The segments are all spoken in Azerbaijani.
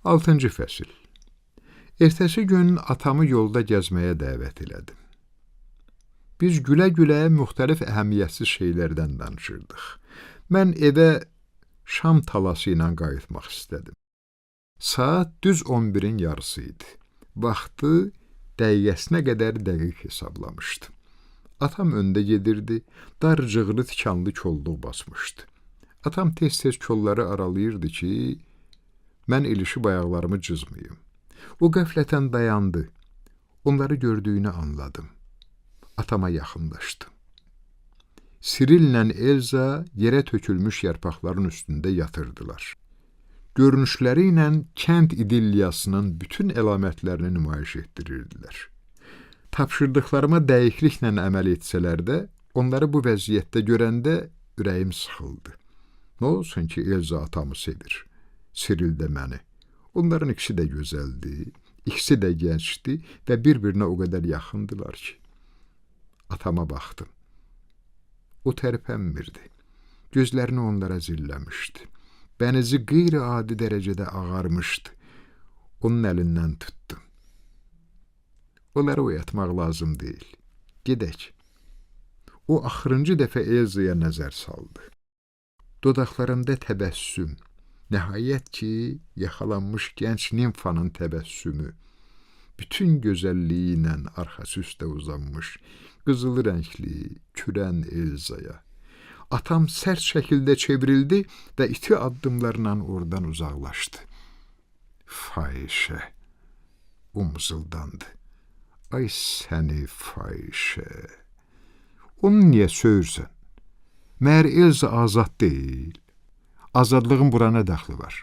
6-cı fəsil. Ertəsi gün atamı yolda gəzməyə dəvət elədim. Biz gülə-gülə müxtəlif əhəmiyyətsiz şeylərdən danışırdıq. Mən evə şam talası ilə qayıtmaq istədim. Saat düz 11-in yarısı idi. Vaxtı dəqiqəsinə qədər dəqiq hesablamışdım. Atam öndə gedirdi, darcığılı tikanlı kolluq basmışdı. Atam tez-tez kolları aralayırdı ki, mən ilişib ayaqlarımı cızmayım. O qəflətən dayandı. Onları gördüyünü anladım. Atama yaxınlaşdım. Sirillə Elza yerə tökülmüş yarpaqların üstündə yatırdılar. Görünüşləri ilə kənd idilliyasının bütün əlamətlərini nümayiş etdirirdilər. Tapşırdıqlarıma dəqiqliklə əməl etsələr də, onları bu vəziyyətdə görəndə ürəyim sıxıldı. Nə olsun ki, Elza atamı sevir, Siril də məni. Onların ikisi də gözəldi, ikisi də gəncdi və bir-birinə o qədər yaxındılar ki. Atama baxdım. O tərpənmirdi. Gözlərini onlara zilləmişdi. Bənizi qeyri-adi dərəcədə ağarmışdı. Onun əlindən tutdum. Onları oyatmaq lazım deyil. Gedək. O axırıncı dəfə Elzaya nəzər saldı. Dodaqlarında təbəssüm. Nəhayət ki, yaxalanmış gənc nimfanın təbəssümü. Bütün gözəlliyi ilə arxası üstə uzanmış, qızılı rəngli, kürən Elzaya. Atam sərt şəkildə çevrildi və iti addımlarla oradan uzaqlaşdı. Fahişə, o mızıldandı. Ay səni fahişə. Onu niyə söyürsən? Məhər Elza azad deyil. Azadlığın bura nə dəxli var?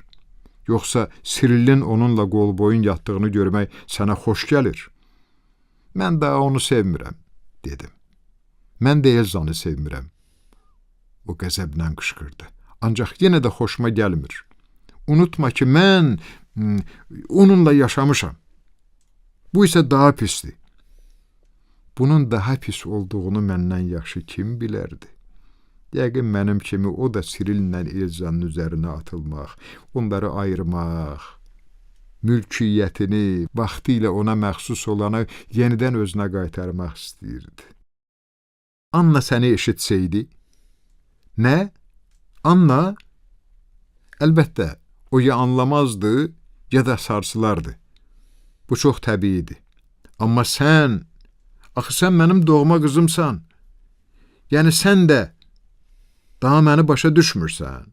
Yoxsa Sirilin onunla qol-boyun yatdığını görmək sənə xoş gəlir? Mən daha onu sevmirəm, dedim. Mən də Elzanı sevmirəm. O qəzəblə qışqırdı. Ancaq yenə də xoşuma gəlmir. Unutma ki, mən onunla yaşamışam. Bu isə daha pisdir. Bunun daha pis olduğunu məndən yaxşı kim bilərdi? Yəqin mənim kimi o da Sirillə Elzanın üzərinə atılmaq, onları ayırmaq, mülkiyyətini, vaxtı ilə ona məxsus olanı yenidən özünə qaytarmaq istəyirdi. Anna səni eşitsəydi, nə? Anna? Əlbəttə, o ya anlamazdı, ya da sarsılardı. Bu çox təbiidir. Amma sən, axı sən mənim doğma qızımsan. Yəni sən də daha məni başa düşmürsən.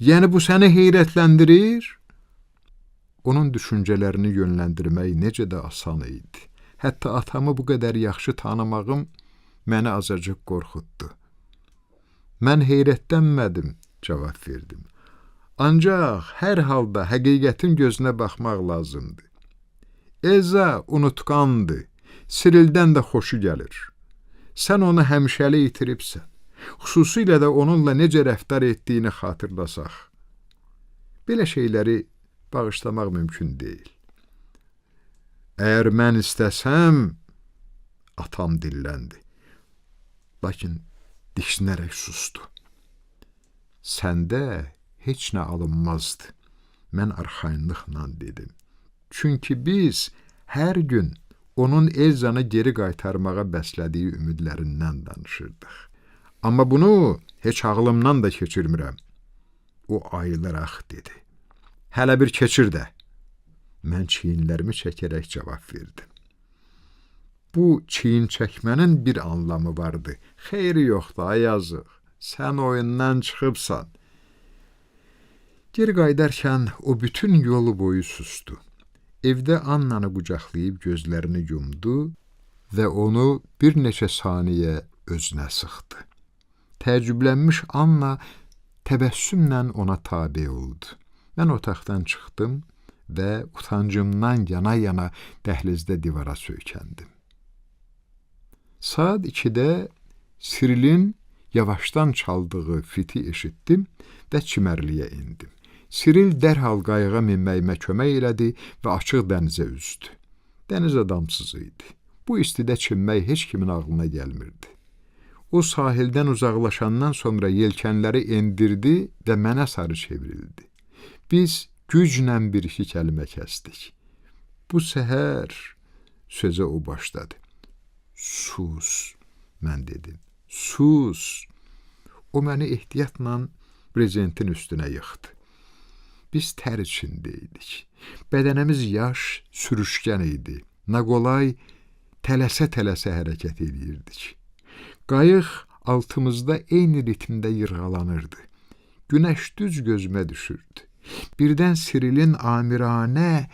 Yəni bu səni heyrətləndirir? Onun düşüncələrini yönləndirmək necə də asan idi. Hətta atamı bu qədər yaxşı tanımağım məni azacıq qorxutdu. Mən heyrətlənmədim, cavab verdim. Ancaq hər halda həqiqətin gözünə baxmaq lazımdır. Elza unutqandır, Sirildən də xoşu gəlir. Sən onu həmişəli itiribsən. Xüsusilə də onunla necə rəftar etdiyini xatırlasaq. Belə şeyləri bağışlamaq mümkün deyil. Əgər mən istəsəm, atam dilləndi. Lakin diksinərək sustu. Səndə heç nə alınmazdı. Mən arxayınlıqla dedim. Çünki biz hər gün onun Elzanı geri qaytarmağa bəslədiyi ümidlərindən danışırdıq. Amma bunu heç ağlımdan da keçirmirəm. O ayılaraq dedi. Hələ bir keçir də. Mən çiyinlərimi çəkərək cavab verdim. Bu çiyin çəkmənin bir anlamı vardı. Xeyri yoxdur, ay yazıq. Sən oyundan çıxıbsan. Geri qaydarkən o bütün yolu boyu sustu. Evdə Annanı qucaqlayıb gözlərini yumdu və onu bir neçə saniyə özünə sıxdı. Təəccüblənmiş Anna təbəssümlə ona tabe oldu. Mən otaqdan çıxdım və utancımdan yana-yana dəhlizdə divara söykəndim. Saat 2-də Sirilin yavaşdan çaldığı fiti eşitdim və çimərliyə indim. Siril dərhal qayığa minməyimə kömək elədi və açıq dənizə üzdü. Dəniz adamsız idi. Bu istidə çimmək heç kimin ağlına gəlmirdi. O sahildən uzaqlaşandan sonra yelkənləri endirdi və mənə sarı çevrildi. Biz güclə bir-iki kəlmə kəsdik. Bu səhər sözə o başladı. Sus, mən dedim. Sus. O məni ehtiyatla brezentin üstünə yıxdı. Biz tər içindəydik. Bədənimiz yaş, sürüşkən idi. Naqolay tələsə-tələsə hərəkət edirdik. Qayıq altımızda eyni ritmdə yırğalanırdı. Günəş düz gözümə düşürdü. Birdən Sirilin amiranə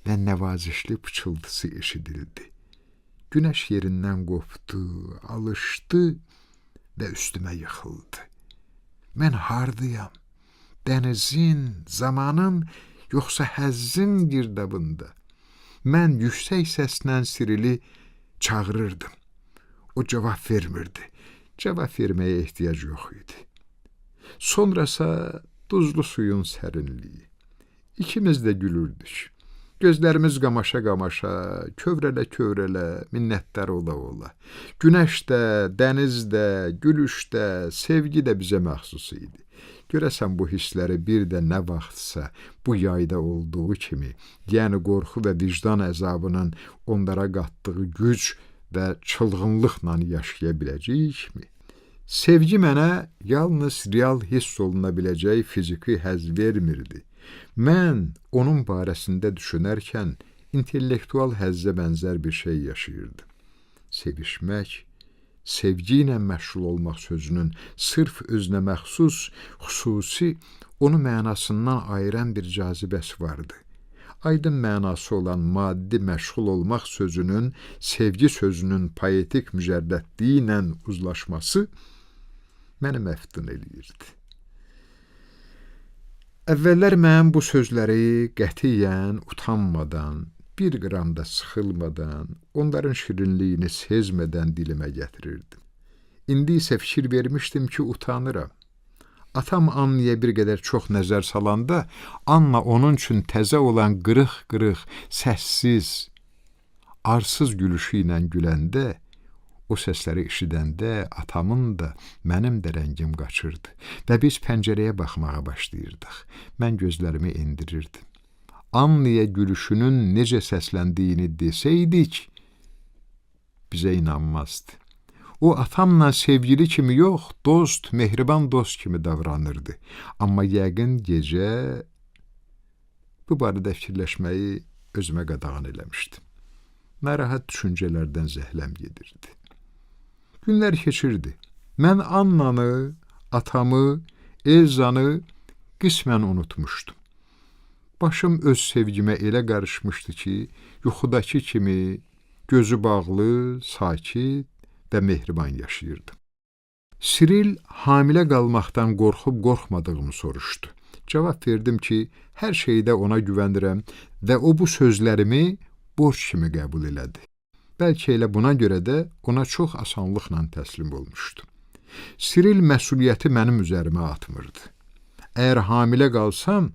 və nəvazişli pıçıltısı eşidildi. Günəş yerindən qopdu, alışdı və üstümə yıxıldı. Mən hardayam? Dənizin, zamanın, yoxsa həzzin girdabında? Mən yüksək səslə Sirili çağırırdım. O cavab vermirdi. Cavab verməyə ehtiyac yox idi. Sonrasa duzlu suyun sərinliyi. İkimiz də gülürdük. Gözlərimiz qamaşa-qamaşa, kövrələ-kövrələ, minnətdar ola-ola. Günəş də, dəniz də, gülüş də, sevgi də bizə məxsus idi. Görəsən bu hissləri bir də nə vaxtsa bu yayda olduğu kimi, yəni qorxu və vicdan əzabının onlara qatdığı güc və çılğınlıqla yaşaya biləcəyikmi? Sevgi mənə yalnız real hiss oluna biləcək fiziki həzz vermirdi. Mən onun barəsində düşünərkən intellektual həzzə bənzər bir şey yaşayırdım. Sevişmək, sevgi ilə məşğul olmaq sözünün sırf özünə məxsus, xüsusi, onu mənasından ayıran bir cazibəsi vardı. Aydın mənası olan maddi məşğul olmaq sözünün, sevgi sözünün poetik mücərrətliyi ilə uzlaşması məni məftun eləyirdi. Əvvəllər mən bu sözləri qətiyyən, utanmadan, bir qram da sıxılmadan, onların şirinliyini sezmədən dilimə gətirirdim. İndi isə fikir vermişdim ki, utanıram. Atam Annaya bir qədər çox nəzər salanda, Anna onun üçün təzə olan qırıq-qırıq, səssiz, arsız gülüşü ilə güləndə, o səsləri eşidəndə atamın da, mənim də rəngim qaçırdı və biz pəncərəyə baxmağa başlayırdıq. Mən gözlərimi endirirdim. Annaya gülüşünün necə səsləndiyini desəydik, bizə inanmazdı. O atamla sevgili kimi yox, dost, mehriban dost kimi davranırdı. Amma yəqin gecə bu barədə fikirləşməyi özümə qadağan eləmişdim. Narahat düşüncələrdən zəhləm gedirdi. Günlər keçirdi. Mən Annanı, atamı, Elzanı qismən unutmuşdum. Başım öz sevgimə elə qarışmışdı ki, yuxudakı kimi gözü bağlı, sakit və mehriban yaşayırdım. Siril hamilə qalmaqdan qorxub-qorxmadığımı soruşdu. Cavab verdim ki, hər şeydə ona güvənirəm və o bu sözlərimi borc kimi qəbul elədi. Bəlkə elə buna görə də ona çox asanlıqla təslim olmuşdu. Siril məsuliyyəti mənim üzərimə atmırdı. Əgər hamilə qalsam,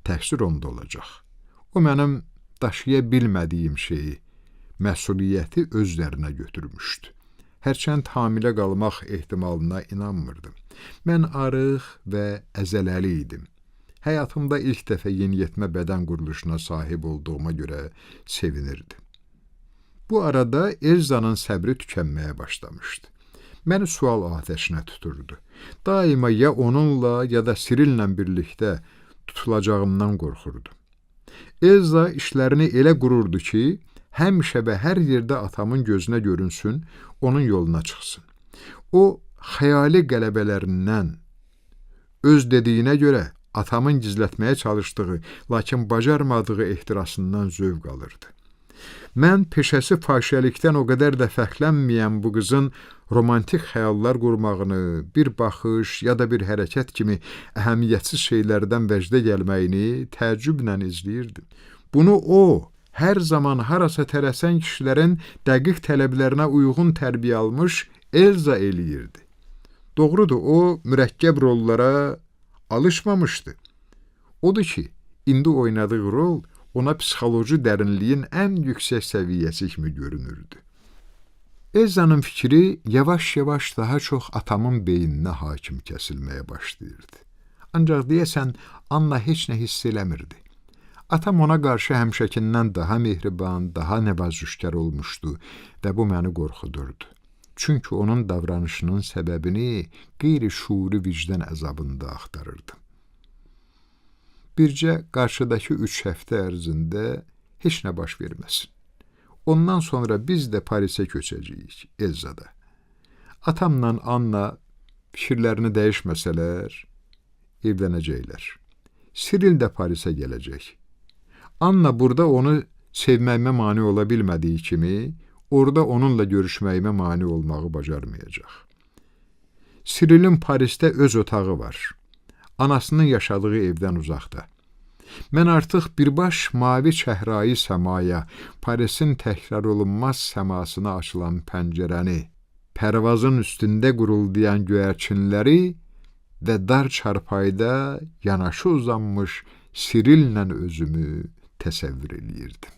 təqsir onda olacaq. O mənim daşıya bilmədiyim şeyi, məsuliyyəti özlərinə götürmüşdü. Hərçənd hamilə qalmaq ehtimalına inanmırdım. Mən arıq və əzələli idim. Həyatımda ilk dəfə yeniyetmə bədən quruluşuna sahib olduğuma görə sevinirdim. Bu arada Elzanın səbri tükənməyə başlamışdı. Məni sual atəşinə tuturdu. Daima ya onunla ya da Sirillə birlikdə tutulacağımdan qorxurdu. Elza işlərini elə qururdu ki, həmişə və hər yerdə atamın gözünə görünsün, onun yoluna çıxsın. O, xəyali qələbələrindən, öz dediyinə görə atamın gizlətməyə çalışdığı, lakin bacarmadığı ehtirasından zövq alırdı. Mən peşəsi fahişəlikdən o qədər də fərqlənməyən bu qızın romantik xəyallar qurmağını, bir baxış ya da bir hərəkət kimi əhəmiyyətsiz şeylərdən vəcdə gəlməyini təəccüblə izləyirdim. Bunu o, hər zaman harasa tələsən kişilərin dəqiq tələblərinə uyğun tərbiyə almış Elza eləyirdi. Doğrudur, o mürəkkəb rollara alışmamışdı. Odur ki, indi oynadığı rol ona psixoloji dərinliyin ən yüksək səviyyəsi kimi görünürdü. Elzanın fikri yavaş-yavaş daha çox atamın beyninə hakim kəsilməyə başlayırdı. Ancaq deyəsən, Anna heç nə hiss eləmirdi. Atam ona qarşı həmişəkindən daha mehriban, daha nəvazişkar olmuşdu və bu məni qorxudurdu. Çünki onun davranışının səbəbini qeyri-şuuri vicdan əzabında axtarırdım. Bircə qarşıdakı 3 həftə ərzində heç nə baş verməsin. Ondan sonra biz də Parisə köçəcəyik, Elzada. Atamla Anna fikirlərini dəyişməsələr, evlənəcəklər. Siril də Parisə gələcək. Anna burada onu sevməyimə mane ola bilmədiyi kimi, orada onunla görüşməyimə mane olmağı bacarmayacaq. Sirilin Parisdə öz otağı var. Anasının yaşadığı evdən uzaqda. Mən artıq birbaş mavi çəhrayı səmaya, Parisin təkrar olunmaz səmasına açılan pəncərəni, pərvazın üstündə quruldayan göyərçinləri və dar çarpayda yanaşı uzanmış Sirillə özümü təsəvvür eləyirdim.